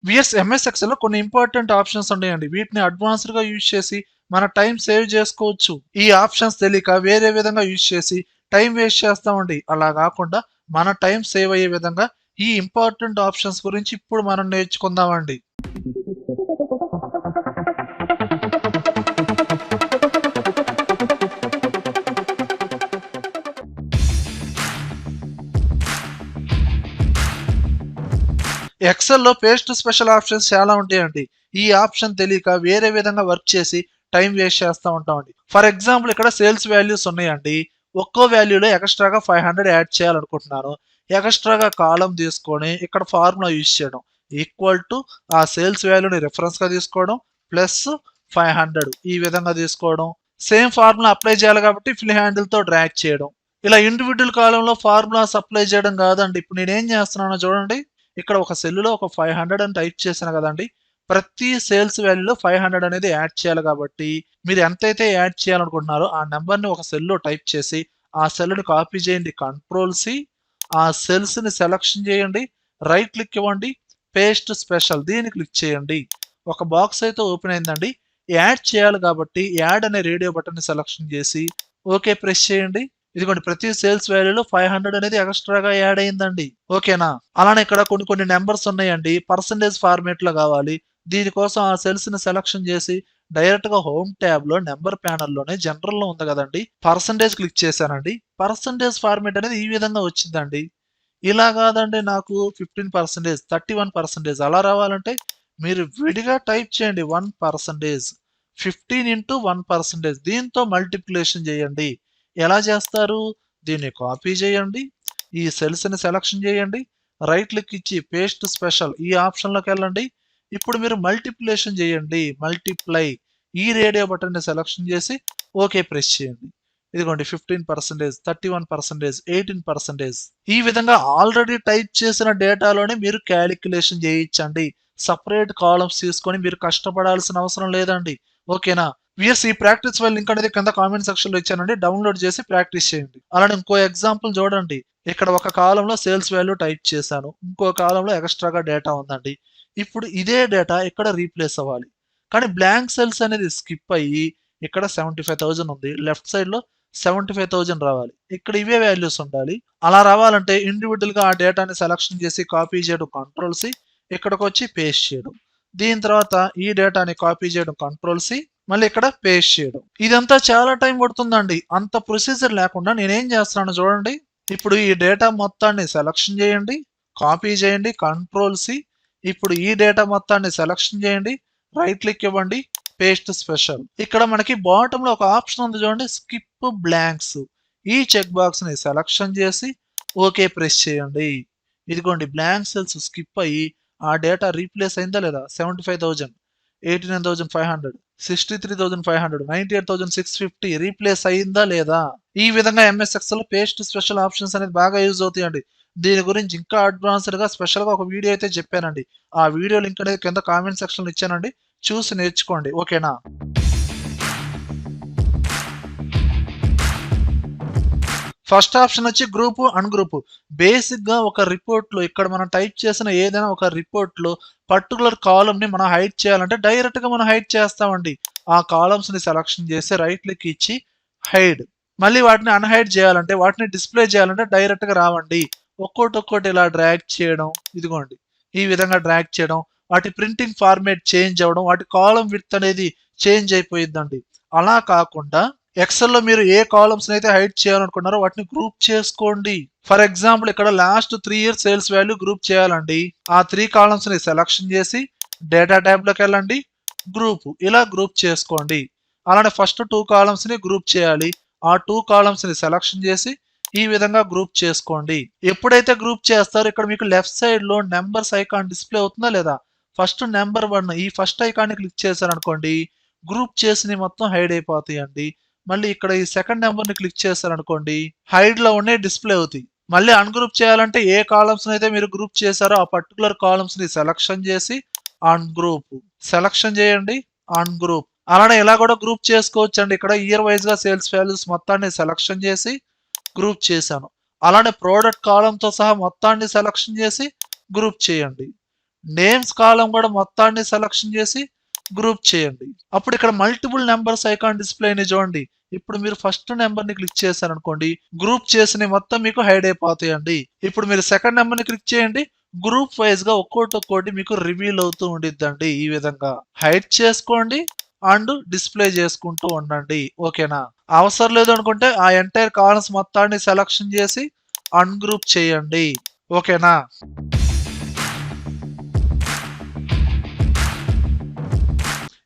MS Excel లో కొన్ని important options ఉన్నాయండి. వీటిని అడ్వాన్స్డ్ గా యూజ్ చేసి మన టైం సేవ్ చేసుకోవచ్చు. ఈ ఆప్షన్స్ తెలియక వేరే విధంగా యూజ్ చేసి టైం వేస్ట్ చేస్తామండి. అలా కాకుండా మన టైం సేవ్ అయ్యే విధంగా ఈ ఇంపార్టెంట్ ఆప్షన్స్ గురించి ఇప్పుడు మనం నేర్చుకుందామండి. ఎక్సెల్‌లో పేస్ట్ స్పెషల్ ఆప్షన్స్ చాలా ఉంటాయండి. ఈ ఆప్షన్ తెలియక వేరే విధంగా వర్క్ చేసి టైం వేస్ట్ చేస్తా ఉంటామండి. ఫర్ ఎగ్జాంపుల్ ఇక్కడ సేల్స్ వాల్యూస్ ఉన్నాయండి. ఒక్కో వాల్యూలో ఎక్స్‌ట్రాగా 500 యాడ్ చేయాలనుకుంటున్నాను. ఎక్స్‌ట్రాగా కాలమ్ తీసుకొని ఇక్కడ ఫార్ములా యూజ్ చేయడం. ఈక్వల్ టు ఆ సేల్స్ వాల్యూని రిఫరెన్స్‌గా తీసుకోవడం ప్లస్ 500 ఈ విధంగా తీసుకోవడం. సేమ్ ఫార్ములా అప్లై చేయాలి కాబట్టి ఫిల్ హ్యాండిల్‌తో డ్రాగ్ చేయడం. ఇలా ఇండివిడ్యువల్ కాలమ్‌లో ఫార్ములాస్ అప్లై చేయడం కాదండి. ఇప్పుడు నేనేం చేస్తున్నానో చూడండి. ఇక్కడ ఒక సెల్లులో ఒక 500 అని టైప్ చేశాను కదండి. ప్రతి సేల్స్ వాల్యూలో 500 అనేది యాడ్ చేయాలి కాబట్టి మీరు ఎంతైతే యాడ్ చేయాలనుకుంటున్నారో ఆ నెంబర్ని ఒక సెల్లో టైప్ చేసి ఆ సెల్ని కాపీ చేయండి. కంట్రోల్ సి ఆ సెల్స్ ని సెలక్షన్ చేయండి. రైట్ క్లిక్ ఇవ్వండి. పేస్ట్ స్పెషల్ దీన్ని క్లిక్ చేయండి. ఒక బాక్స్ అయితే ఓపెన్ అయిందండి. యాడ్ చేయాలి కాబట్టి యాడ్ అనే రేడియో బటన్ ని సెలక్షన్ చేసి ఓకే ప్రెస్ చేయండి. ఇదిగోండి ప్రతి సేల్స్ వాల్యూలో 500 అనేది ఎక్స్ట్రాగా యాడ్ అయిందండి. ఓకేనా? అలానే ఇక్కడ కొన్ని నంబర్స్ ఉన్నాయండి. పర్సెంటేజ్ ఫార్మాట్ లో కావాలి. దీనికోసం ఆ సెల్స్ ని సెలక్షన్ చేసి డైరెక్ట్ గా హోమ్ ట్యాబ్ లో నెంబర్ ప్యానల్ లోనే జనరల్ లో ఉంది కదండి. పర్సెంటేజ్ క్లిక్ చేశానండి. పర్సెంటేజ్ ఫార్మాట్ అనేది ఈ విధంగా వచ్చిందండి. ఇలా కాదండి నాకు 15%, 31% అలా రావాలంటే మీరు విడిగా టైప్ చేయండి 1%. 15 ఇంటూ 1% దీంతో మల్టిప్లికేషన్ చేయండి. ఎలా చేస్తారు? దీన్ని కాపీ చేయండి. ఈ సెల్స్ ని సెలక్షన్ చేయండి. రైట్ క్లిక్ ఇచ్చి పేస్ట్ స్పెషల్ ఈ ఆప్షన్ లోకి వెళ్ళండి. ఇప్పుడు మీరు మల్టిప్లికేషన్ చేయండి. మల్టిప్లై ఈ రేడియో బటన్ ని సెలక్షన్ చేసి ఓకే ప్రెస్ చేయండి. ఇదిగోండి 15%, 31%, 18%. ఈ విధంగా ఆల్రెడీ టైప్ చేసిన డేటాలోనే మీరు క్యాలిక్యులేషన్ చేయొచ్చండి. సపరేట్ కాలమ్స్ తీసుకొని మీరు కష్టపడాల్సిన అవసరం లేదండి. ఓకేనా? ఈ ప్రాక్టీస్ ఫైల్ లింక్ అనేది కింద కామెంట్ సెక్షన్ లో ఇచ్చానండి. డౌన్లోడ్ చేసి ప్రాక్టీస్ చేయండి. అలానే ఇంకో ఎగ్జాంపుల్ చూడండి. ఇక్కడ ఒక కాలంలో సేల్స్ వాల్యూ టైప్ చేశాను. ఇంకో కాలంలో ఎక్స్ట్రాగా డేటా ఉందండి. ఇప్పుడు ఇదే డేటా ఇక్కడ రీప్లేస్ అవ్వాలి. కానీ బ్లాంక్ సెల్స్ అనేది స్కిప్ అయ్యి ఇక్కడ 75,000 ఉంది. లెఫ్ట్ సైడ్ లో 75,000 రావాలి. ఇక్కడ ఇవే వాల్యూస్ ఉండాలి. అలా రావాలంటే ఇండివిడ్యువల్ గా ఆ డేటాని సెలక్షన్ చేసి కాపీ చేయడం కంట్రోల్ సి ఇక్కడికి వచ్చి పేస్ట్ చేయడం. దీని తర్వాత ఈ డేటాని కాపీ చేయడం కంట్రోల్ సి మళ్ళీ ఇక్కడ పేస్ట్ చేయడం. ఇదంతా చాలా టైం పడుతుందండి. అంత ప్రొసీజర్ లేకుండా నేనేం చేస్తున్నాను చూడండి. ఇప్పుడు ఈ డేటా మొత్తాన్ని సెలక్షన్ చేయండి. కాపీ చేయండి కంట్రోల్ సి. ఇప్పుడు ఈ డేటా మొత్తాన్ని సెలక్షన్ చేయండి. రైట్ క్లిక్ ఇవ్వండి. Paste special. ఇక్కడ మనకి బాటమ్ లో ఒక ఆప్షన్ ఉంది చూడండి. Skip blanks. ఈ చెక్ బాక్స్ ని సెలక్షన్ చేసి ఓకే ప్రెస్ చేయండి. ఇదిగోండి బ్లాంక్ సెల్స్ స్కిప్ అయ్యి ఆ డేటా రీప్లేస్ అయిందా లేదా? 75,000, 89,500, 63,500, 98,650 రీప్లేస్ అయిందా లేదా? ఈ విధంగా MS Excel paste special options అనేది బాగా యూజ్ అవుతాయండి. దీని గురించి ఇంకా అడ్వాన్స్డ్ గా స్పెషల్ గా ఒక వీడియో అయితే చెప్పానండి. ఆ వీడియో లింక్ అనేది కింద కామెంట్ సెక్షన్ లో ఇచ్చానండి. చూసి నేర్చుకోండి. ఓకేనా? ఫస్ట్ ఆప్షన్ వచ్చి గ్రూప్ అన్‌గ్రూప్. బేసిక్‌గా ఒక రిపోర్ట్‌లో ఇక్కడ మనం టైప్ చేసిన ఏదైనా ఒక రిపోర్ట్‌లో పర్టిక్యులర్ కాలమ్‌ని మనం హైడ్ చేయాలంటే డైరెక్ట్‌గా మనం హైడ్ చేస్తామండి. ఆ కాలమ్స్‌ని సెలక్షన్ చేసి రైట్ క్లిక్ ఇచ్చి హైడ్. మళ్ళీ వాటిని అన్‌హైడ్ చేయాలంటే వాటిని డిస్‌ప్లే చేయాలంటే డైరెక్ట్‌గా రావండి. ఒక్కోటి ఇలా డ్రాగ్ చేయడం. ఇదిగోండి. ఈ విధంగా డ్రాగ్ చేయడం. వాటి ప్రింటింగ్ ఫార్మాట్ చేంజ్ అవ్వడం. వాటి కాలమ్ విడ్త్ అనేది చేంజ్ అయిపోయిద్దండి. అలా కాకుండా ఎక్సెల్ లో మీరు ఏ కాలమ్స్ అయితే హైడ్ చేయాలనుకున్నారో వాటిని గ్రూప్ చేసుకోండి. ఫర్ ఎగ్జాంపుల్ ఇక్కడ last 3 years sales value group చేయాలండి. ఆ 3 కాలమ్స్ ని సెలక్షన్ చేసి డేటా ట్యాబ్ లోకి వెళ్ళండి. గ్రూప్ ఇలా గ్రూప్ చేసుకోండి. అలానే ఫస్ట్ 2 కాలమ్స్ ని గ్రూప్ చేయాలి. ఆ 2 కాలమ్స్ ని సెలక్షన్ చేసి ఈ విధంగా గ్రూప్ చేసుకోండి. ఎప్పుడైతే గ్రూప్ చేస్తారో ఇక్కడ మీకు లెఫ్ట్ సైడ్ లో నెంబర్స్ ఐకాన్ డిస్ప్లే అవుతుందా లేదా? ఫస్ట్ నెంబర్ 1 ఈ ఫస్ట్ ఐకాన్ ని క్లిక్ చేశారనుకోండి గ్రూప్ చేసినవి మొత్తం హైడ్ అయిపోతాయండి. మళ్ళీ ఇక్కడ ఈ సెకండ్ నెంబర్ ని క్లిక్ చేశారనుకోండి హైడ్ లో ఉండే డిస్ప్లే అవుతాయి. మళ్ళీ అన్‌గ్రూప్ చేయాలంటే ఏ కాలమ్స్ అయితే మీరు గ్రూప్ చేశారో ఆ పర్టికులర్ కాలమ్స్ ని సెలక్షన్ చేసి అన్‌గ్రూప్ సెలక్షన్ చేయండి. అన్‌గ్రూప్ అలానే ఇలా కూడా గ్రూప్ చేసుకోవచ్చండి. ఇక్కడ ఇయర్ వైజ్ గా సేల్స్ వాల్యూస్ మొత్తాన్ని సెలక్షన్ చేసి గ్రూప్ చేశాను. అలానే ప్రోడక్ట్ కాలమ్ తో సహా మొత్తాన్ని సెలక్షన్ చేసి గ్రూప్ చేయండి. నేమ్స్ కాలం కూడా మొత్తాన్ని సెలక్షన్ చేసి గ్రూప్ చేయండి. అప్పుడు ఇక్కడ మల్టిపుల్ నెంబర్స్ ఐకాన్ డిస్ప్లే అని చూడండి. ఇప్పుడు మీరు ఫస్ట్ నెంబర్ ని క్లిక్ చేశారనుకోండి, గ్రూప్ చేసిన మొత్తం మీకు హైడ్ అయిపోతాయండి. ఇప్పుడు మీరు సెకండ్ నెంబర్ ని క్లిక్ చేయండి, గ్రూప్ వైజ్ గా ఒక్కోటి మీకు రివీల్ అవుతూ ఉండిద్దండి. ఈ విధంగా హైడ్ చేసుకోండి అండ్ డిస్ప్లే చేసుకుంటూ ఉండండి. ఓకేనా? అవసరం లేదు అనుకుంటే ఆ ఎంటైర్ కాలమ్స్ మొత్తాన్ని సెలక్షన్ చేసి అన్‌గ్రూప్ చేయండి. ఓకేనా?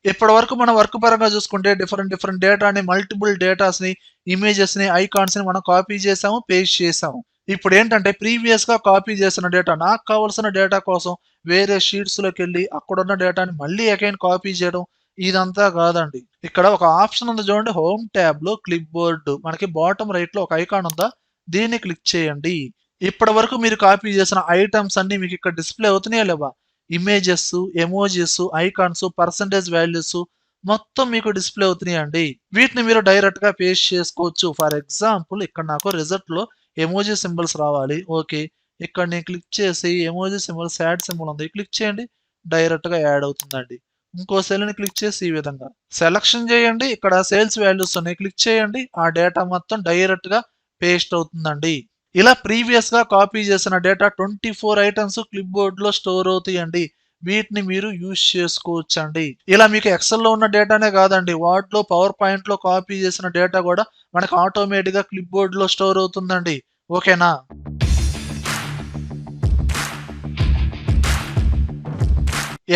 ఇప్పటివరకు మన వర్క్ పరంగా చూసుకుంటే డిఫరెంట్ డేటాని, మల్టిపుల్ డేటాస్‌ని, ఇమేజెస్‌ని, ఐకాన్స్‌ని మనం కాపీ చేసాము, పేస్ట్ చేసాము. ఇప్పుడేంటంటే ప్రీవియస్‌గా కాపీ చేసిన డేటా నాకు కావాల్సిన డేటా కోసం వేరే షీట్స్‌లోకెళ్ళి అక్కడున్న డేటాని మళ్ళీ అగైన్ కాపీ చేయడం ఇదంతా కాదండి. ఇక్కడ ఒక ఆప్షన్ ఉంది చూడండి, హోమ్ ట్యాబ్‌లో క్లిప్ బోర్డ్ మనకి బాటమ్ రైట్‌లో ఒక ఐకాన్ ఉందా? దీన్ని క్లిక్ చేయండి. ఇప్పటివరకు మీరు కాపీ చేసిన ఐటెమ్స్ అన్నీ మీకు ఇక్కడ డిస్‌ప్లే అవుతున్నాయా లేవా? Images, emojis, icons, percentage values మొత్తం మీకు డిస్‌ప్లే అవుతున్నాయండి. వీటిని మీరు డైరెక్ట్‌గా పేస్ట్ చేసుకోవచ్చు. ఫర్ ఎగ్జాంపుల్ ఇక్కడ నాకు రిజల్ట్‌లో ఎమోజి సింబల్స్ రావాలి. ఓకే. ఇక్కడ నేను క్లిక్ చేసి ఎమోజి సింబల్, సాడ్ సింబల్ ఉంది. క్లిక్ చేయండి. డైరెక్ట్‌గా యాడ్ అవుతుందండి. ఇంకో సెల్‌ని క్లిక్ చేసి ఈ విధంగా సెలక్షన్ చేయండి. ఇక్కడ సేల్స్ వాల్యూస్ ఉన్నాయి. క్లిక్ చేయండి. ఆ డేటా మొత్తం డైరెక్ట్‌గా పేస్ట్ అవుతుందండి. ఇలా ప్రీవియస్‌గా కాపీ చేసిన డేటా 24 ఐటెమ్స్ క్లిప్ బోర్డ్‌లో స్టోర్ అవుతాయండి. వీటిని మీరు యూజ్ చేసుకోవచ్చండి. ఇలా మీకు ఎక్సెల్‌లో ఉన్న డేటానే కాదండి. వర్డ్‌లో, పవర్ పాయింట్‌లో కాపీ చేసిన డేటా కూడా మనకు ఆటోమేటిక్‌గా క్లిప్ బోర్డ్‌లో స్టోర్ అవుతుందండి. ఓకేనా?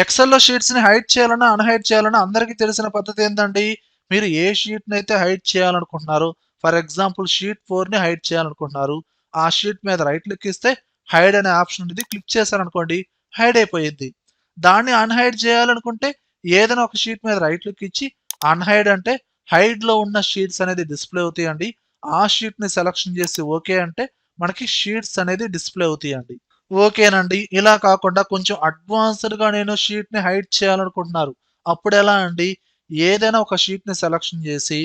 ఎక్సెల్‌లో షీట్స్‌ని హైడ్ చేయాలన్నా, అన్‌హైడ్ చేయాలన్నా అందరికీ తెలిసిన పద్ధతి ఏందండి? మీరు ఏ షీట్‌నైతే హైడ్ చేయాలనుకుంటున్నారో, ఫర్ ఎగ్జాంపుల్ షీట్ 4ని హైడ్ చేయాలనుకుంటున్నారు. ఆ షీట్ మీద రైట్ క్లిక్ ఇస్తే హైడ్ అనే ఆప్షన్ ఉండిద్ది. క్లిక్ చేశారనుకోండి హైడ్ అయిపోయిద్ది. దాన్ని అన్‌హైడ్ చేయాలనుకుంటే ఏదైనా ఒక షీట్ మీద రైట్ క్లిక్ ఇచ్చి అన్‌హైడ్ అంటే హైడ్‌లో ఉన్న షీట్స్ అనేది డిస్‌ప్లే అవుతాయండి. ఆ షీట్‌ని సెలక్షన్ చేసి ఓకే అంటే మనకి షీట్స్ అనేది డిస్‌ప్లే అవుతాయండి. ఓకేనండి. ఇలా కాకుండా కొంచెం అడ్వాన్స్‌డ్‌గా నేను షీట్‌ని హైడ్ చేయాలనుకుంటున్నారు. అప్పుడెలా అండి? ఏదైనా ఒక షీట్‌ని సెలక్షన్ చేసి,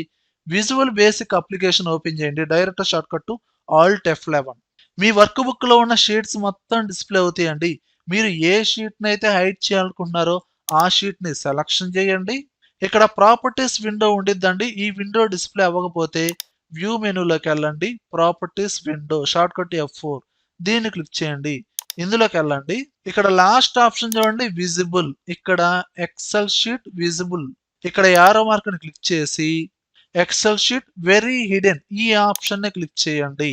విజువల్ బేసిక్ అప్లికేషన్ ఓపెన్ చేయండి. Direct shortcut Alt F11. మీ వర్క్ బుక్‌లో ఉన్న షీట్స్ మొత్తం డిస్‌ప్లే అవుతాయండి. మీరు ఏ షీట్‌నైతే హైడ్ చేయాలనుకుంటున్నారో, ఆ షీట్‌ని సెలక్షన్ చేయండి. ఇక్కడ ప్రాపర్టీస్ విండో ఉండిద్దండి. ఈ విండో డిస్‌ప్లే అవ్వకపోతే వ్యూ మెనూలోకెళ్ళండి. ప్రాపర్టీస్ విండో షార్ట్‌కట్ F4 దీన్ని క్లిక్ చేయండి. ఇందులోకెళ్ళండి. ఇక్కడ లాస్ట్ ఆప్షన్ చూడండి, విజిబుల్. ఇక్కడ ఎక్సెల్ షీట్ విజిబుల్. ఇక్కడ యారో మార్క్‌ని క్లిక్ చేసి ఎక్సెల్ షీట్ వెరీ హిడెన్ ఈ ఆప్షన్‌ని క్లిక్ చేయండి.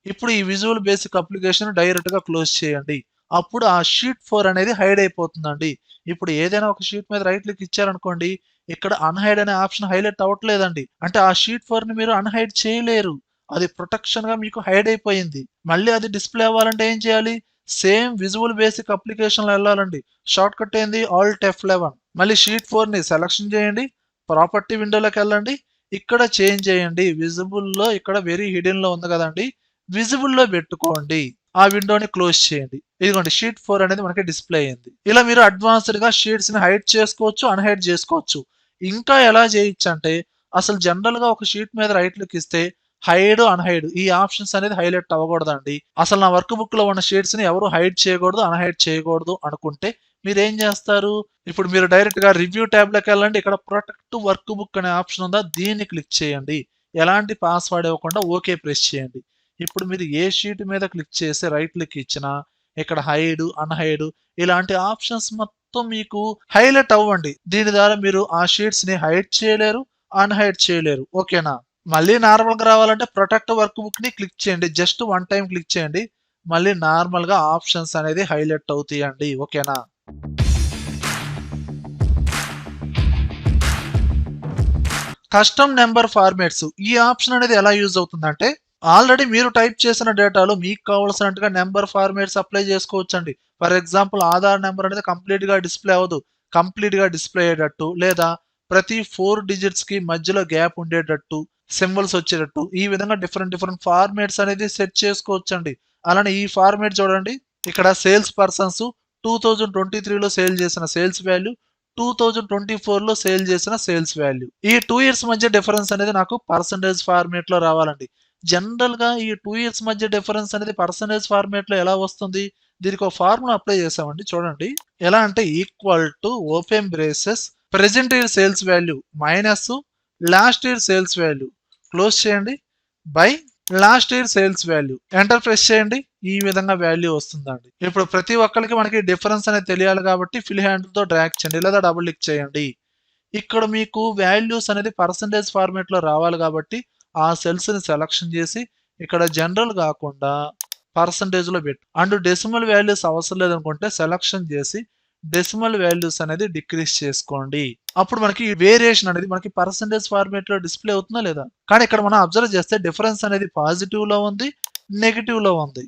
ఇప్పుడు ఈ విజువల్ బేసిక్ అప్లికేషన్ డైరెక్ట్‌గా క్లోజ్ చేయండి. అప్పుడు ఆ షీట్ 4 అనేది హైడ్ అయిపోతుందండి. ఇప్పుడు ఏదైనా ఒక షీట్ మీద రైట్ క్లిక్ ఇచ్చారనుకోండి, ఇక్కడ అన్‌హైడ్ అనే ఆప్షన్ హైలైట్ అవ్వట్లేదండి. అంటే ఆ షీట్ 4ని మీరు అన్‌హైడ్ చేయలేరు. అది ప్రొటెక్షన్‌గా మీకు హైడ్ అయిపోయింది. మళ్ళీ అది డిస్‌ప్లే అవ్వాలంటే ఏం చేయాలి? సేమ్ విజువల్ బేసిక్ అప్లికేషన్‌లో ఎళ్ళాలండి. షార్ట్‌కట్ ఏంది? Alt F11. మళ్ళీ షీట్ 4ని సెలక్షన్ చేయండి. ప్రాపర్టీ విండోలోకెళ్ళండి. ఇక్కడ చేంజ్ చేయండి. విజిబుల్‌లో ఇక్కడ వెరీ హిడెన్‌లో ఉంది కదండీ! విజిబుల్‌లో పెట్టుకోండి. ఆ విండోని క్లోజ్ చేయండి. ఇదిగోండి షీట్ 4 అనేది మనకి డిస్‌ప్లే అయింది. ఇలా మీరు అడ్వాన్స్‌డ్‌గా షీట్స్‌ని హైడ్ చేసుకోవచ్చు, అన్‌హైడ్ చేసుకోవచ్చు. ఇంకా ఎలా చేయొచ్చంటే అసలు జనరల్‌గా ఒక షీట్ మీద రైట్ క్లిక్ ఇస్తే హైడ్, అన్‌హైడ్ ఈ ఆప్షన్స్ అనేది హైలైట్ అవ్వకూడదండి. అసలు నా వర్క్ బుక్‌లో ఉన్న షీట్స్‌ని ఎవరు హైడ్ చేయకూడదు, అన్‌హైడ్ చేయకూడదు అనుకుంటే మీరేం చేస్తారు? ఇప్పుడు మీరు డైరెక్ట్‌గా రివ్యూ ట్యాబ్‌లోకెళ్ళండి. ఇక్కడ ప్రొటెక్ట్ వర్క్ బుక్ అనే ఆప్షన్ ఉందా? దీన్ని క్లిక్ చేయండి. ఎలాంటి పాస్‌వర్డ్ ఇవ్వకుండా ఓకే ప్రెస్ చేయండి. ఇప్పుడు మీరు ఏ షీట్ మీద క్లిక్ చేసి రైట్ క్లిక్ ఇచ్చినా ఇక్కడ హైడ్, అన్‌హైడ్ ఇలాంటి ఆప్షన్స్ మొత్తం మీకు హైలైట్ అవ్వండి. దీని ద్వారా మీరు ఆ షీట్స్‌ని హైడ్ చేయలేరు, అన్‌హైడ్ చేయలేరు. ఓకేనా? మళ్ళీ నార్మల్‌గా రావాలంటే ప్రొటెక్ట్ వర్క్ బుక్‌ని క్లిక్ చేయండి. జస్ట్ వన్ టైమ్ క్లిక్ చేయండి. మళ్ళీ నార్మల్‌గా ఆప్షన్స్ అనేది హైలైట్ అవుతాయండి. ఓకేనా? కస్టమ్ నంబర్ ఫార్మాట్స్ ఈ ఆప్షన్ అనేది ఎలా యూజ్ అవుతుందంటే ఆల్రెడీ మీరు టైప్ చేసిన డేటాలో మీకు కావాల్సినట్టుగా నెంబర్ ఫార్మాట్స్ అప్లై చేసుకోవచ్చండి. ఫర్ ఎగ్జాంపుల్ ఆధార్ నెంబర్ అనేది కంప్లీట్‌గా డిస్‌ప్లే అవ్వదు. కంప్లీట్‌గా డిస్‌ప్లే అయ్యేటట్టు లేదా ప్రతి 4 డిజిట్స్‌కి మధ్యలో గ్యాప్ ఉండేటట్టు, సింబల్స్ వచ్చేటట్టు ఈ విధంగా డిఫరెంట్ ఫార్మాట్స్ అనేది సెట్ చేసుకోవచ్చండి. అలానే ఈ ఫార్మాట్ చూడండి. ఇక్కడ సేల్స్ పర్సన్స్ 2023లో సేల్ చేసిన సేల్స్ వాల్యూ 2024లో సేల్ చేసిన సేల్స్ వాల్యూ. ఈ 2 ఇయర్స్ మధ్య డిఫరెన్స్ అనేది నాకు పర్సెంటేజ్ ఫార్మాట్‌లో రావాలండి. జనరల్‌గా ఈ 2 ఇయర్స్ మధ్య డిఫరెన్స్ అనేది పర్సెంటేజ్ ఫార్మాట్‌లో ఎలా వస్తుంది? దీనికి ఒక ఫార్ములా అప్లై చేసామండి చూడండి. ఎలా అంటే equal to open braces present year sales value minus last year sales value close చేయండి by last year sales value enter press చేయండి. ఈ విధంగా వాల్యూ వస్తుందండి. ఇప్పుడు ప్రతి ఒక్కరికి మనకి డిఫరెన్స్ అనేది తెలియాలి కాబట్టి ఫిల్ హ్యాండిల్ తో డ్రాగ్ చేయండి లేదా డబుల్ క్లిక్ చేయండి. ఇక్కడ మీకు వాల్యూస్ అనేది పర్సంటేజ్ ఫార్మేట్ లో రావాలి కాబట్టి ఆ సెల్స్ ని సెలక్షన్ చేసి ఇక్కడ జనరల్ కాకుండా పర్సంటేజ్ లో పెట్టు. అండ్ డెసిమల్ వాల్యూస్ అవసరం లేదనుకుంటే సెలక్షన్ చేసి డెసిమల్ వాల్యూస్ అనేది డిక్రీస్ చేసుకోండి. అప్పుడు మనకి వేరియేషన్ అనేది మనకి పర్సంటేజ్ ఫార్మేట్ లో డిస్ప్లే అవుతుందా లేదా. కానీ ఇక్కడ మనం అబ్జర్వ్ చేస్తే డిఫరెన్స్ అనేది పాజిటివ్ లో ఉంది, నెగిటివ్ లో ఉంది.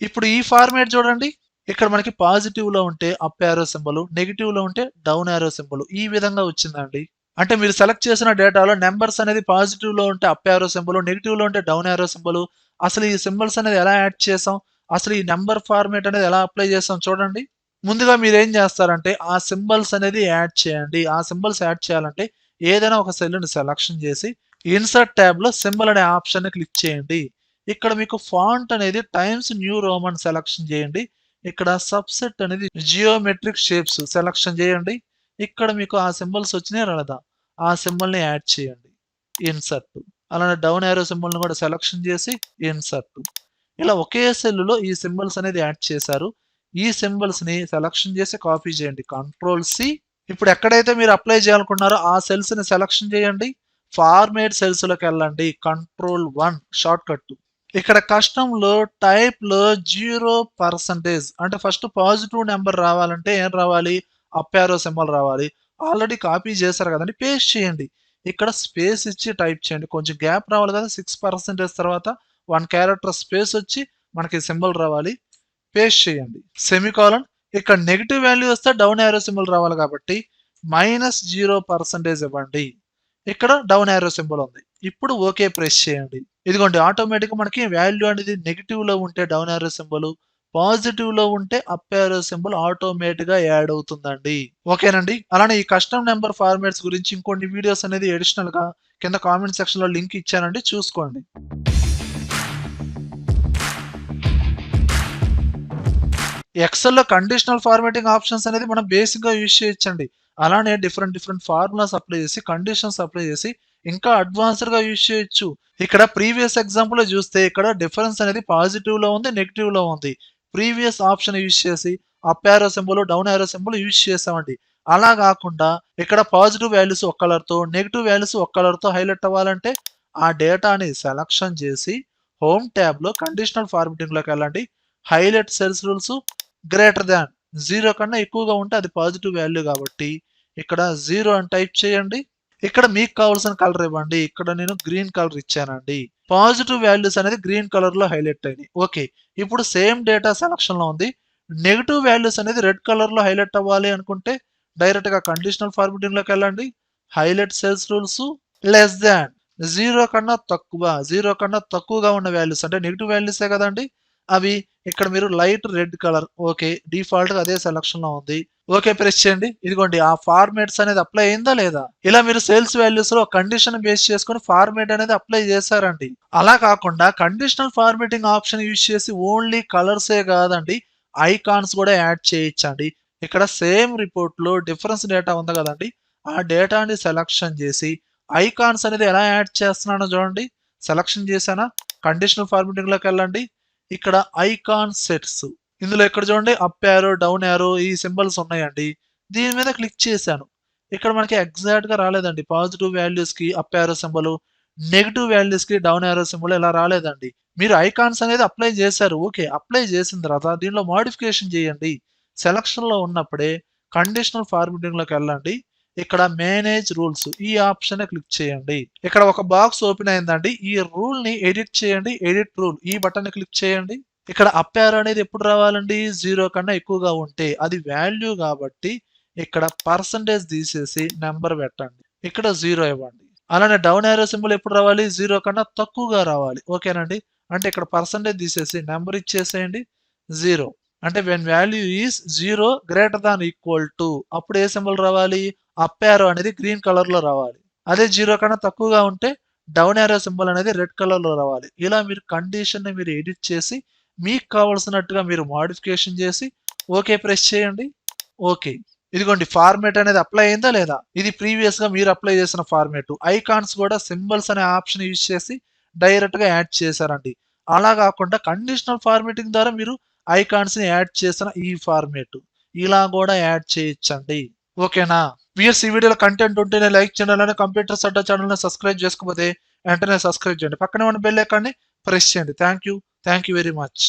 ఇప్పుడు ఈ ఫార్మేట్ చూడండి. ఇక్కడ మనకి పాజిటివ్ లో ఉంటే అప్ యారో సింబల్, నెగిటివ్ లో ఉంటే డౌన్ యారో సింబల్ ఈ విధంగా వచ్చిందండి. అంటే మీరు సెలెక్ట్ చేసిన డేటాలో నెంబర్స్ అనేది పాజిటివ్ లో ఉంటే అప్ యారో సింబల్, నెగిటివ్ లో ఉంటే డౌన్ యారో సింబల్. అసలు ఈ సింబల్స్ అనేది ఎలా యాడ్ చేసాం, అసలు ఈ నెంబర్ ఫార్మేట్ అనేది ఎలా అప్లై చేసాం చూడండి. ముందుగా మీరు ఏం చేస్తారంటే ఆ సింబల్స్ అనేది యాడ్ చేయండి. ఆ సింబల్స్ యాడ్ చేయాలంటే ఏదైనా ఒక సెల్ ని సెలక్షన్ చేసి ఇన్సర్ట్ ట్యాబ్ లో సింబల్ అనే ఆప్షన్ ని క్లిక్ చేయండి. ఇక్కడ మీకు ఫాంట్ అనేది టైమ్స్ న్యూ రోమన్ సెలక్షన్ చేయండి. ఇక్కడ సబ్సెట్ అనేది జియోమెట్రిక్ షేప్స్ సెలక్షన్ చేయండి. ఇక్కడ మీకు ఆ సింబల్స్ వచ్చినాయి రాలేదా, ఆ సింబల్ ని యాడ్ చేయండి. ఇన్సర్ట్ అలానే డౌన్ యారో సింబల్ ని కూడా సెలక్షన్ చేసి ఇన్సర్ట్. ఇలా ఒకే సెల్ లో ఈ సింబల్స్ అనేది యాడ్ చేశారు. ఈ సింబల్స్ ని సెలక్షన్ చేసి కాపీ చేయండి, కంట్రోల్ సి. ఇప్పుడు ఎక్కడైతే మీరు అప్లై చేయాలనుకున్నారో ఆ సెల్స్ ని సెలక్షన్ చేయండి. ఫార్మేట్ సెల్స్ లోకి వెళ్ళండి, కంట్రోల్ 1 షార్ట్ కట్. ఇక్కడ కస్టమ్ లో టైప్ లో 0% అంటే ఫస్ట్ పాజిటివ్ నెంబర్ రావాలంటే ఏం రావాలి, అప్ యారో సింబల్ రావాలి. ఆల్రెడీ కాపీ చేశారు కదండి, పేస్ట్ చేయండి. ఇక్కడ స్పేస్ ఇచ్చి టైప్ చేయండి, కొంచెం గ్యాప్ రావాలి కదా. 6% తర్వాత 1 క్యారెక్టర్ స్పేస్ వచ్చి మనకి సింబల్ రావాలి, పేస్ట్ చేయండి. సెమికాలన్. ఇక్కడ నెగిటివ్ వాల్యూ వస్తే డౌన్ యారో సింబల్ రావాలి కాబట్టి -0% ఇవ్వండి. ఇక్కడ డౌన్ యారో సింబల్ ఉంది. ఇప్పుడు ఓకే ప్రెస్ చేయండి. ఇదిగోండి ఆటోమేటిక్ మనకి వాల్యూ అనేది నెగిటివ్ లో ఉంటే డౌన్ యారో సింబల్, పాజిటివ్ లో ఉంటే అప్ యారో సింబల్ ఆటోమేటిక్ గా యాడ్ అవుతుందండి. ఓకేనండి. అలానే ఈ కస్టమ్ నెంబర్ ఫార్మాట్స్ గురించి ఇంకొన్ని వీడియోస్ అనేది అడిషనల్ గా కింద కామెంట్ సెక్షన్ లో లింక్ ఇచ్చానండి, చూసుకోండి. ఎక్సెల్ లో కండిషనల్ ఫార్మాటింగ్ ఆప్షన్స్ అనేది మనం బేసిక్ గా యూజ్ చేయొచ్చండి. అలానే డిఫరెంట్ ఫార్ములాస్ అప్లై చేసి కండిషన్స్ అప్లై చేసి ఇంకా అడ్వాన్స్డ్ గా యూజ్ చేయొచ్చు. ఇక్కడ ప్రీవియస్ ఎగ్జాంపుల్ లో చూస్తే ఇక్కడ డిఫరెన్స్ అనేది పాజిటివ్ లో ఉంది, నెగిటివ్ లో ఉంది. ప్రీవియస్ ఆప్షన్ యూజ్ చేసి up arrow symbol, down arrow symbol use చేసామండి. అలా కాకుండా ఇక్కడ పాజిటివ్ వాల్యూస్ ఒక కలర్ తో, నెగిటివ్ వాల్యూస్ ఒక కలర్ తో హైలైట్ అవ్వాలంటే ఆ డేటాని సెలక్షన్ చేసి హోమ్ ట్యాబ్ లో కండిషనల్ ఫార్మాటింగ్ లోకి వెళ్ళండి. Highlight cells rules greater than 0 కన్నా ఎక్కువగా ఉంటే అది పాజిటివ్ వాల్యూ కాబట్టి ఇక్కడ 0 అని టైప్ చేయండి. ఇక్కడ మీకు కావాల్సిన కలర్ ఇవ్వండి. ఇక్కడ నేను గ్రీన్ కలర్ ఇచ్చానండి. పాజిటివ్ వాల్యూస్ అనేది గ్రీన్ కలర్ లో హైలైట్ అయినాయి. ఓకే. ఇప్పుడు సేమ్ డేటా సెలక్షన్ లో ఉంది. నెగిటివ్ వాల్యూస్ అనేది రెడ్ కలర్ లో హైలైట్ అవ్వాలి అనుకుంటే డైరెక్ట్ గా కండిషనల్ ఫార్మాటింగ్ లోకి వెళ్ళండి. Highlight cells rules less than 0 కన్నా తక్కువ, 0 కన్నా తక్కువగా ఉన్న వాల్యూస్ అంటే నెగిటివ్ వాల్యూసే కదండి అవి. ఇక్కడ మీరు light red colour, okay, default గా అదే సెలక్షన్ లో ఉంది. ఓకే ప్రెస్ చేయండి. ఇదిగోండి ఆ ఫార్మేట్స్ అనేది అప్లై అయిందా లేదా. ఇలా మీరు సేల్స్ వాల్యూస్ లో కండిషన్ బేస్ చేసుకుని ఫార్మేట్ అనేది అప్లై చేశారండి. అలా కాకుండా కండిషనల్ ఫార్మేటింగ్ ఆప్షన్ యూజ్ చేసి ఓన్లీ కలర్సే కాదండి ఐకాన్స్ కూడా యాడ్ చేయొచ్చండి. ఇక్కడ సేమ్ రిపోర్ట్ లో డిఫరెన్స్ డేటా ఉంది కదండి, ఆ డేటాని సెలక్షన్ చేసి ఐకాన్స్ అనేది ఎలా యాడ్ చేస్తున్నానో చూడండి. సెలక్షన్ చేశానా, కండిషనల్ ఫార్మేటింగ్ లోకి వెళ్ళండి. ఇక్కడ ఐకాన్ సెట్స్, ఇందులో ఇక్కడ చూడండి అప్ యారో, డౌన్ యారో ఈ సింబల్స్ ఉన్నాయండి. దీని మీద క్లిక్ చేశాను. ఇక్కడ మనకి ఎగ్జాక్ట్ గా రాలేదండి. పాజిటివ్ వాల్యూస్ కి up arrow symbol, negative values కి డౌన్ యారో సింబల్ ఇలా రాలేదండి. మీరు ఐకాన్స్ అనేది అప్లై చేశారు. ఓకే, అప్లై చేసిన తర్వాత దీనిలో మోడిఫికేషన్ చేయండి. సెలక్షన్ లో ఉన్నప్పుడే కండిషనల్ ఫార్మాటింగ్ లోకి వెళ్ళండి. ఇక్కడ మేనేజ్ రూల్స్ ఈ ఆప్షన్ క్లిక్ చేయండి. ఇక్కడ ఒక బాక్స్ ఓపెన్ అయిందండి. ఈ రూల్ ని ఎడిట్ చేయండి. ఎడిట్ రూల్ ఈ బటన్ క్లిక్ చేయండి. ఇక్కడ అప్ యారో అనేది ఎప్పుడు రావాలండి, 0 కన్నా ఎక్కువగా ఉంటే అది వాల్యూ కాబట్టి ఇక్కడ పర్సంటేజ్ తీసేసి నెంబర్ పెట్టండి. ఇక్కడ 0 ఇవ్వండి. అలానే డౌన్ యారో సింబల్ ఎప్పుడు రావాలి, 0 కన్నా తక్కువగా రావాలి. ఓకేనండి. అంటే ఇక్కడ పర్సంటేజ్ తీసేసి నెంబర్ ఇచ్చేసేయండి 0. అంటే when value is 0 greater than equal to అప్పుడు ఏ సింబల్ రావాలి, అప్ యారో అనేది గ్రీన్ కలర్ లో రావాలి. అదే 0 కన్నా తక్కువగా ఉంటే డౌన్ యారో సింబల్ అనేది రెడ్ కలర్ లో రావాలి. ఇలా మీరు కండిషన్ ని మీరు ఎడిట్ చేసి మీకు కావాల్సినట్టుగా మీరు మోడిఫికేషన్ చేసి ఓకే ప్రెస్ చేయండి. ఓకే, ఇదిగోండి ఫార్మేట్ అనేది అప్లై అయిందా లేదా? ఇది ప్రీవియస్ గా మీరు అప్లై చేసిన ఫార్మేట్. ఐకాన్స్ కూడా సింబల్స్ అనే ఆప్షన్ యూజ్ చేసి డైరెక్ట్ గా యాడ్ చేశారండి. అలా కాకుండా కండిషనల్ ఫార్మేటింగ్ ద్వారా మీరు ఐకాన్స్ ని యాడ్ చేసిన ఈ ఫార్మేట్ ఇలా కూడా యాడ్ చేయొచ్చండి. ఓకేనా వ్యూయర్స్, ఈ వీడియోలో కంటెంట్ ఉంటేనే లైక్ చేయాలని, కంప్యూటర్స్ అడ్డా ఛానల్ ని సబ్స్క్రైబ్ చేసుకోకపోతే వెంటనే సబ్స్క్రైబ్ చేయండి. పక్కనే ఉన్న బెల్ ఐకాన్ని ప్రెస్ చేయండి. Thank you very much.